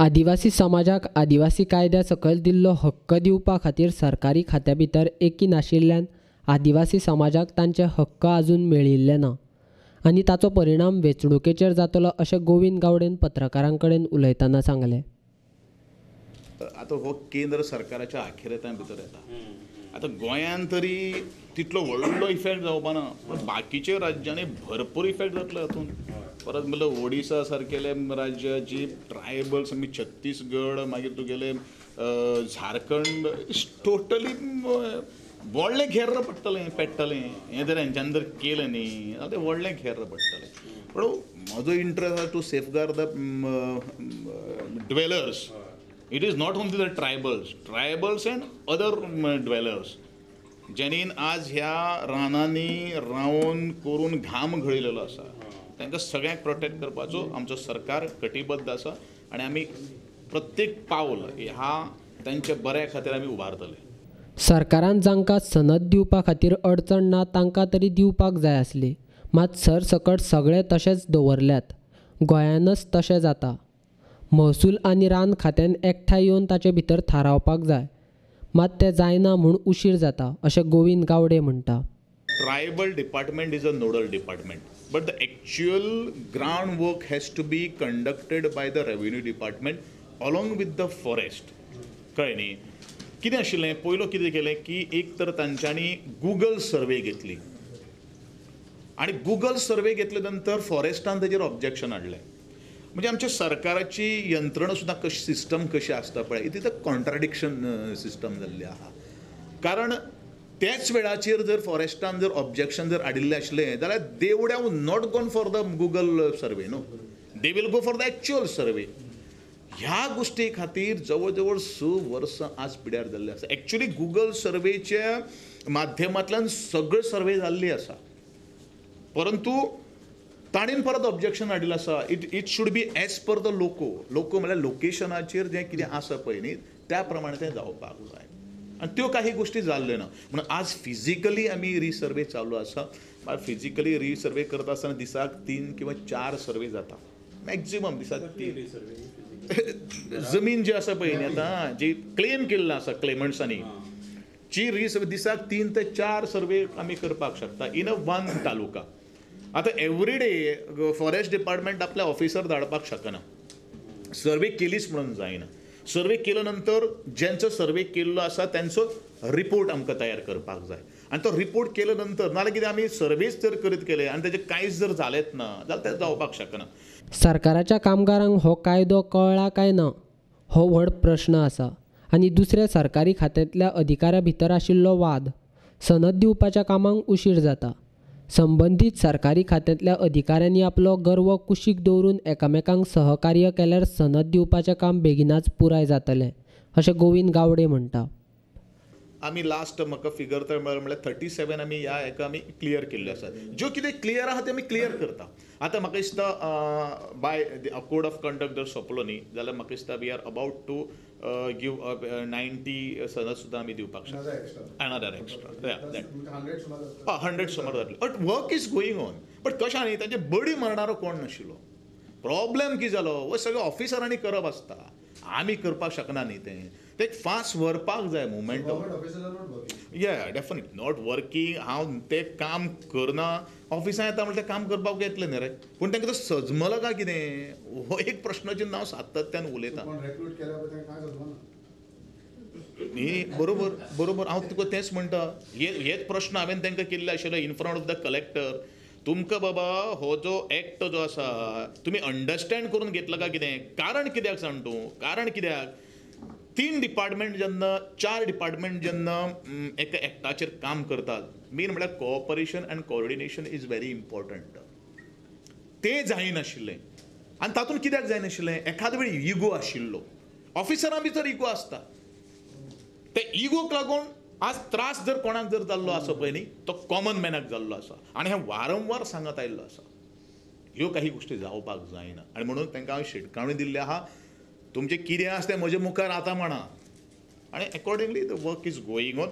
आदिवासी समाजाक आदिवासी कायद्या सकयल दिल्लो हक्क दिवपा खातीर सरकारी खात्या भितर एकी नाशिल्ल्यान आदिवासी समाजाक तांचे हक्क अजून मेळिल्ले ना आनी ताचो परिणाम वेंचणुकेचेर जातलो अशें गोविंद गावडेन पत्रकारां कडेन उलयतना सांगलें. आता हो केंद्र सरकाराच्या अखेरेत्या भितर येता. आता गोंयांत तरी तितलो व्हडलो इफेक्ट जावपा ना, पण बाकीच्या राज्यांनी भरपूर इफेक्ट जातलो हातून. परत म्हणल्यार ओडिसा सारकेले राज्य जी ट्रायबल्स आमी छत्तीसगड मागीर तुगेले झारखंड टोटली व्हडलें घेर्र पडटलें पेट्टलें. हें जर हेंच्यान जर केलें न्ही जाल्यार तें व्हडलें घेर्र पडटलें. पूण म्हजो इंट्रस्ट आसा to safeguard the dwellers. It is not only the tribals and other dwellers. ज्यांनी आज ह्या रानांनी रावन करून घाम घळयलेलो आसा तांकां सगळ्यांक प्रोटेक्ट करपाचो आमचो सरकार कटिबद्ध आसा आनी आमी प्रत्येक पावल ह्या तांच्या बऱ्या खातीर आमी उबारतले. सरकारान जांकां सनद दिवपा खातीर अडचण ना तांकां तरी दिवपाक जाय आसली, मात सरसकट सगळे तशेंच दवरल्यात. गोंयानच तशें जाता. महसूल आनी रान खात्यान एकठांय येवन ताचे भितर थारावपाक जाय, मात तें जायना म्हूण उशीर जाता अशें गोविंद गावडे म्हणटा. Tribal department is a nodal department, but the actual ground work has to be conducted by the revenue department along with the forest. कळ्ळें न्ही. कितें आशिल्लें पयलो कितें केलें की एक तर तांच्यांनी गुगल सर्वे घेतली आनी गुगल सर्वे घेतले नंतर फॉरेस्टान ताजेर ऑब्जेक्शन हाडलें. म्हणजे आमच्या सरकाराची यंत्रणा सुद्दां कशी सिस्टम कशी आसता पळय इट कॉन्ट्राडिक्शन सिस्टम जाल्ली आहा. कारण त्याच वेळाचेर जर फॉरेस्टान जर ऑब्जेक्शन जर हाडिल्लें आसलें जाल्यार they would have not gone for the Google survey. No, they will go for the actual survey. ह्या गोष्टी खातीर जवळ जवळ 6 वर्सां आज पिड्यार जाल्ली आसा. एक्चुअली गुगल सर्वेच्या माध्यमांतल्यान सगळे सर्वे जाल्ली आसा, परंतु ताणेन परत ऑब्जेक्शन हाडिल्लें आसा. It should be as per the loco म्हळ्यार लोकेशनाचेर जें कितें आसा पळय न्ही त्या प्रमाणे तें जावपाक जाय. आनी त्यो काही गोश्टी जाल्ल्यो ना. म्हणून आज फिजिकली आमी रिसर्वे चालू आसा. फिजिकली रिसर्वे करता आसतना दिसाक 3 किंवा 4 सर्वे जाता मॅक्झिमम. दिसाक 3 जमीन जी आसा पळय न्ही आतां जी क्लेम केल्लो आसा क्लेमंट्सांनी जी रिसर्वे दिसाक 3 ते 4 सर्वे आमी करपाक शकता इन अ 1 तालुका. आता एवरी डे फॉरेस्ट डिपार्टमेंट आपल्या ऑफिसर धाडपाक शकना. सर्वे केलीच म्हणून जायना. सर्वे केल्या नंतर ज्यांचो सर्वे केल्लो आसा त्यांचो रिपोर्ट आमकां तयार करपाक जाय आनी तो रिपोर्ट केल्या नंतर नाल्यार कितें आमी सर्वेच जर करीत केले आनी तेजे कांयच जर जालेंच ना जाल्यार तें जावपाक शकना. सरकाराच्या कामगारांक हो कायदो कळ्ळा काय ना हो व्हड प्रश्न आसा. आनी दुसऱ्या सरकारी खात्यांतल्या अधिकाऱ्या भितर आशिल्लो वाद. सनद दिवपाच्या कामांक उशीर जाता. संबंधीत सरकारी खात्यांतल्या अधिकाऱ्यांनी आपलो गर्व कुशीक दवरून एकामेकांक सहकार्य केल्यार सनद दिवपाचें काम बेगिनाच पुराय जातलें अशें गोविंद गावडे म्हणटा. आमी लास्ट म्हाका फिगर तर म्हळ्यार 37 आमी ह्या हेका आमी क्लियर केल्ल्यो आसात. ज्यो कितें क्लियर आहा ते आमी क्लियर करता. आतां म्हाका दिसता बाय कोड ऑफ कंडक्ट जर सोंपलो न्ही जाल्यार म्हाका दिसता we are about to give 90 सनद सुद्दां आमी दिवपाक शकता. अनदर एक्स्ट्रा 100 सुमार जातले. But work is going on. But कशें न्ही तांचे बडी मारणारो कोण नाशिल्लो. प्रॉब्लेम कितें जालो हो सगळें ऑफिसरांनी करप आसता. आमी करपाक शकना न्ही तें फास्ट व्हरपाक जाय मुवमेंट. या डेफिनेट नॉट वर्कींग. हांव तें काम करना ऑफिसांत येता म्हणल्यार तें काम करपाक येतलें न्ही रे. पूण तांकां तो सजमलो काय कितें हो एक प्रश्नाचेर हांव सातत्यान उलयतां. न्ही बरोबर हांव तुका तेंच म्हणटा. हेच प्रश्न हांवें तांकां केल्ले आशिल्ले in front of the collector. तुमकां बाबा हो जो एक्ट जो आसा तुमी अंडरस्टँड करून घेतला काय कितें. कारण कित्याक सांग तूं. कारण कित्याक 3 डिपार्टमेंट जेन्ना 4 डिपार्टमेंट जेन्ना एका एक्टाचेर काम करतात मेन म्हळ्यार cooperation and coordination is very important. तें जायनाशिल्लें. आनी तातूंत कित्याक जायनाशिल्लें एखादे वेळी इगो आशिल्लो. ऑफिसरां भितर इगो आसता. ते इगोक लागून आज त्रास जर कोणाक जर जाल्लो आसा पळय न्ही तो कॉमन मॅनाक जाल्लो आसा आनी हें वारंवार सांगत आयिल्लो आसा. ह्यो काही गोश्टी जावपाक जायना आनी म्हणून तांकां हांवें शिटकावणी दिल्ली आहा. तुमचें कितें आसा तें म्हजे मुखार आतां म्हणा आनी accordingly the work is going on.